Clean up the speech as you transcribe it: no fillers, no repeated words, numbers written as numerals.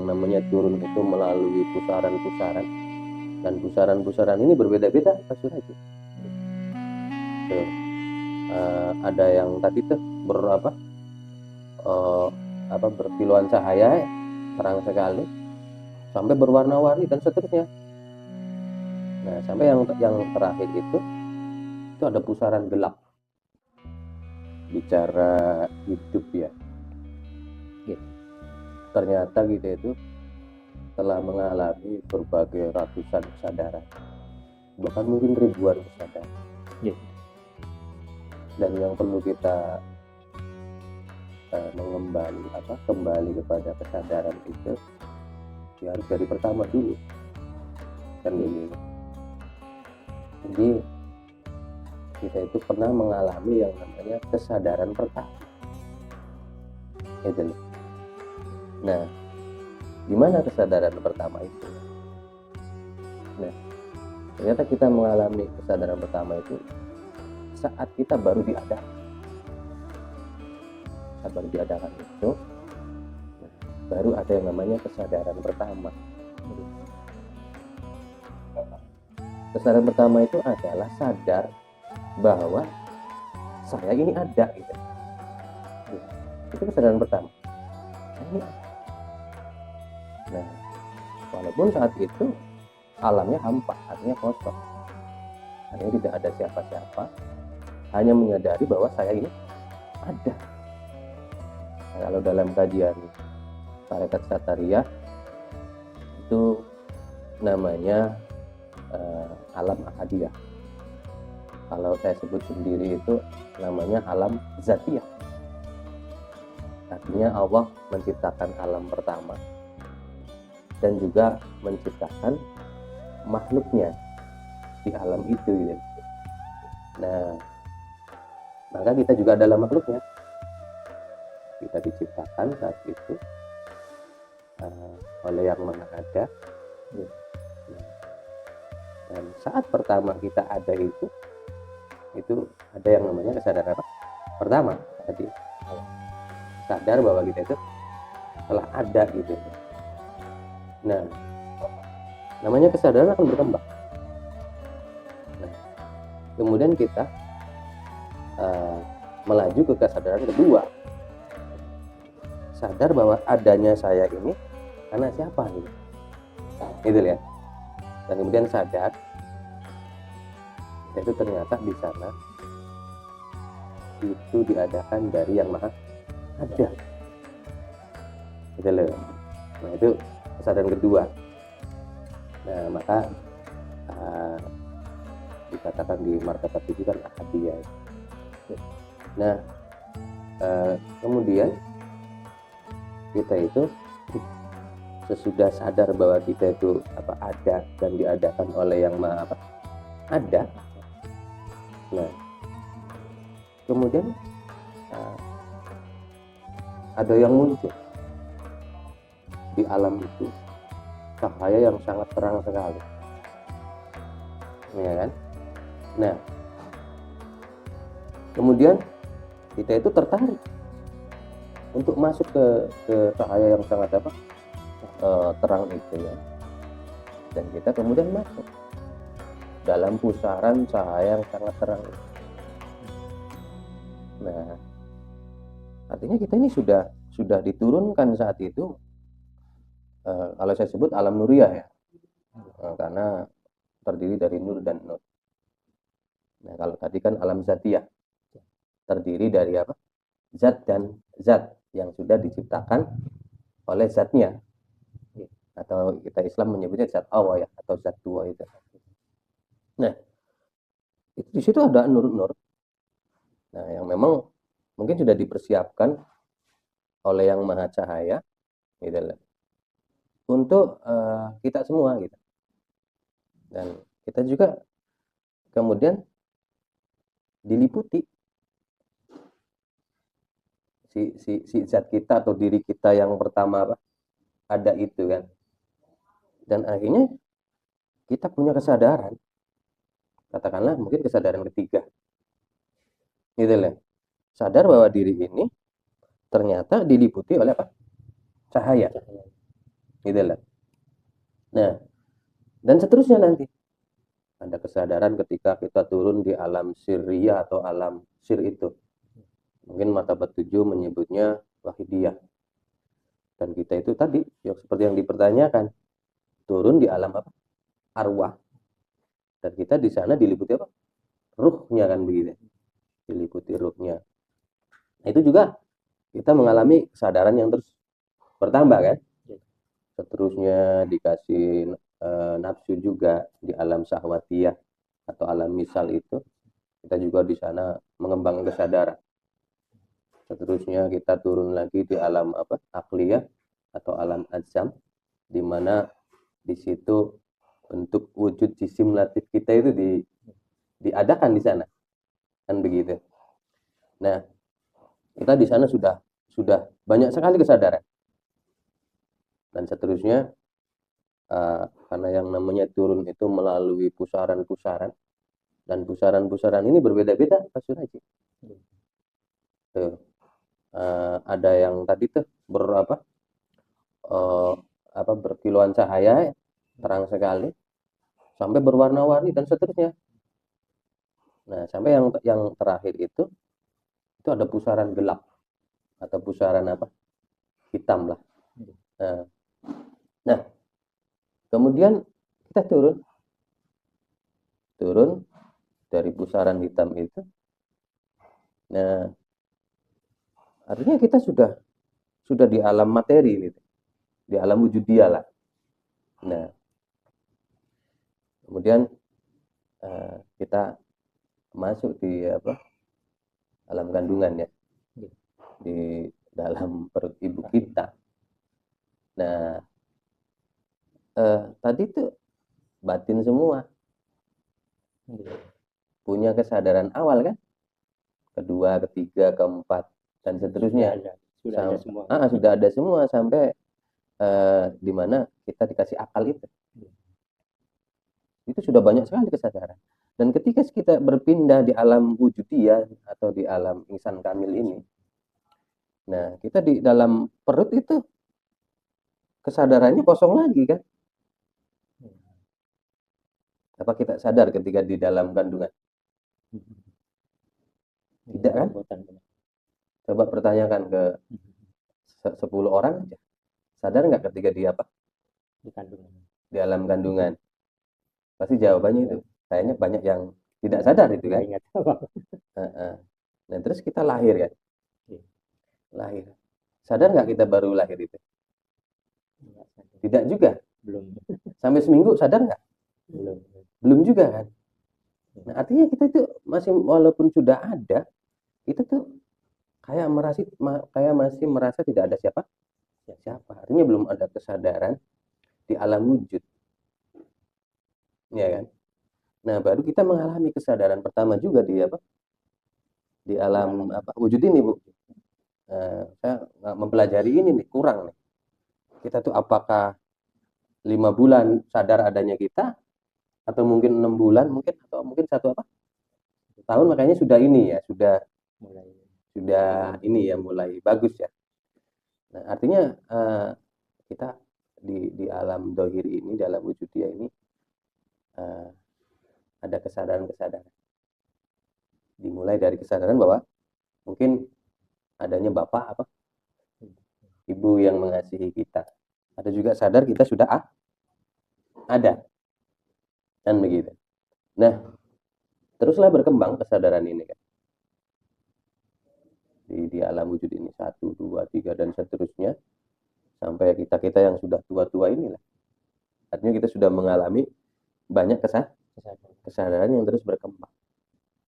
namanya turun itu melalui pusaran-pusaran, dan pusaran-pusaran ini berbeda-beda Pak Suraju. Tuh, ada yang tadi tuh berkiluan cahaya terang sekali sampai berwarna-warni dan seterusnya. Nah, sampai yang terakhir itu ada pusaran gelap. Bicara hidup ya, ternyata kita itu telah mengalami berbagai ratusan kesadaran, bahkan mungkin ribuan kesadaran. Dan yang perlu kita kembali kepada kesadaran itu ya harus dari pertama dulu kan begini. Jadi kita itu pernah mengalami yang namanya kesadaran pertama gitu. Nah, di mana kesadaran pertama itu? Nah, ternyata kita mengalami kesadaran pertama itu saat kita baru diadakan. Saat baru diadakan itu, baru ada yang namanya kesadaran pertama. Kesadaran pertama itu adalah sadar bahwa saya ini ada gitu. Itu kesadaran pertama. Ini. Nah, walaupun saat itu alamnya hampa, artinya kosong, artinya tidak ada siapa-siapa, hanya menyadari bahwa saya ini ada. Nah, kalau dalam kajian tarekat Satariyah itu namanya alam ahadiyah. Kalau saya sebut sendiri itu namanya alam zatiyah. Artinya Allah menciptakan alam pertama dan juga menciptakan makhluknya di alam itu gitu. Nah, maka kita juga adalah makhluknya. Kita diciptakan saat itu oleh Yang Maha Ada. Dan saat pertama kita ada itu ada yang namanya kesadaran apa? Pertama tadi sadar bahwa kita itu telah ada gitu. Nah, namanya kesadaran akan berkembang. Nah, kemudian kita melaju ke kesadaran kedua, sadar bahwa adanya saya ini karena siapa gitu, gitu ya. Dan kemudian sadar itu ternyata di sana itu diadakan dari Yang Maha Ada, gitu loh. Nah, itu kesadaran kedua. Nah, maka dikatakan di martabat itu kan ahadiyah. Nah, kemudian kita itu sesudah sadar bahwa kita itu ada dan diadakan oleh Yang Maha Ada. Nah, kemudian ada yang muncul di alam itu, cahaya yang sangat terang sekali, ya kan? Nah, kemudian kita itu tertarik untuk masuk ke cahaya yang sangat terang itu ya, dan kita kemudian masuk dalam pusaran cahaya yang sangat terang. Nah, artinya kita ini sudah diturunkan saat itu, kalau saya sebut alam nuriyah ya, karena terdiri dari nur dan nur. Nah, kalau tadi kan alam zatiyah, terdiri dari apa? Zat dan zat yang sudah diciptakan oleh zatnya, atau kita Islam menyebutnya zat awal ya, atau zat dua itu. Nah, itu di situ ada nur-nur. Nah, yang memang mungkin sudah dipersiapkan oleh Yang Maha Cahaya, gitu lah, untuk kita semua gitu. Dan kita juga kemudian diliputi si zat kita atau diri kita yang pertama ada itu kan. Dan akhirnya kita punya kesadaran, katakanlah mungkin kesadaran ketiga, gitu lah, sadar bahwa diri ini ternyata diliputi oleh apa? Cahaya, gitu lah. Nah, dan seterusnya nanti ada kesadaran ketika kita turun di alam sirriyah atau alam sir itu. Mungkin martabat 7 menyebutnya wahidiyah. Dan kita itu tadi yang seperti yang dipertanyakan, turun di alam apa? Arwah. Dan kita di sana diliputi apa? Ruhnya kan begitu. Diliputi ruhnya. Nah, itu juga kita mengalami kesadaran yang terus bertambah kan. Seterusnya dikasih nafsu juga di alam syahwatiyah atau alam misal itu. Kita juga di sana mengembangkan kesadaran. Seterusnya kita turun lagi di alam apa? Akliyah atau alam ajam, di mana di situ bentuk wujud jisim latif kita itu diadakan di sana. Kan begitu. Nah, kita di sana sudah banyak sekali kesadaran. Dan seterusnya karena yang namanya turun itu melalui pusaran-pusaran, dan pusaran-pusaran ini berbeda-beda Pak Suraji. Tuh. Ada yang tadi tuh berkiluan cahaya terang sekali sampai berwarna-warni dan seterusnya. Nah, sampai yang terakhir itu ada pusaran gelap atau pusaran apa? Hitam lah. Nah, kemudian kita turun dari pusaran hitam itu. Nah, artinya kita sudah di alam materi ini, di alam wujudiyah lah. Nah, kemudian kita masuk di alam kandungan ya, di dalam perut ibu kita. Nah, tadi tuh batin semua, punya kesadaran awal kan, kedua, ketiga, keempat dan seterusnya. Sudah ada semua sampai di mana kita dikasih akal itu sudah banyak sekali kesadaran. Dan ketika kita berpindah di alam wujudiyah atau di alam ihsan kamil ini, nah kita di dalam perut itu kesadarannya kosong lagi kan. Apa kita sadar ketika di dalam kandungan? Tidak kan? Coba pertanyakan ke 10 orang aja. Sadar nggak ketika di apa? Di alam kandungan. Pasti jawabannya itu. Kayaknya banyak yang tidak sadar itu kan. Nah, terus kita lahir kan. Lahir. Sadar nggak kita baru lahir itu? Tidak juga. Belum. Sampai seminggu sadar nggak? Belum juga kan. Nah, artinya kita itu masih, walaupun sudah ada, itu tuh kayak masih merasa tidak ada siapa. Artinya belum ada kesadaran di alam wujud. Ya kan? Nah, baru kita mengalami kesadaran pertama juga di alam wujud ini, Bu. Saya mempelajari ini nih, kurang nih. Kita tuh apakah 5 bulan sadar adanya kita, atau mungkin 6 bulan mungkin, atau mungkin 1 tahun, makanya sudah ini ya, sudah ini ya, mulai bagus ya. Nah, artinya kita di alam dohir ini, di alam wujudiyah ini ada kesadaran-kesadaran. Dimulai dari kesadaran bahwa mungkin adanya bapak ibu yang mengasihi kita. Ada juga sadar kita sudah ada. Dan begitu. Nah, teruslah berkembang kesadaran ini kan. Di alam wujud ini 1, 2, 3 dan seterusnya sampai kita yang sudah tua-tua inilah. Artinya kita sudah mengalami banyak kesadaran yang terus berkembang.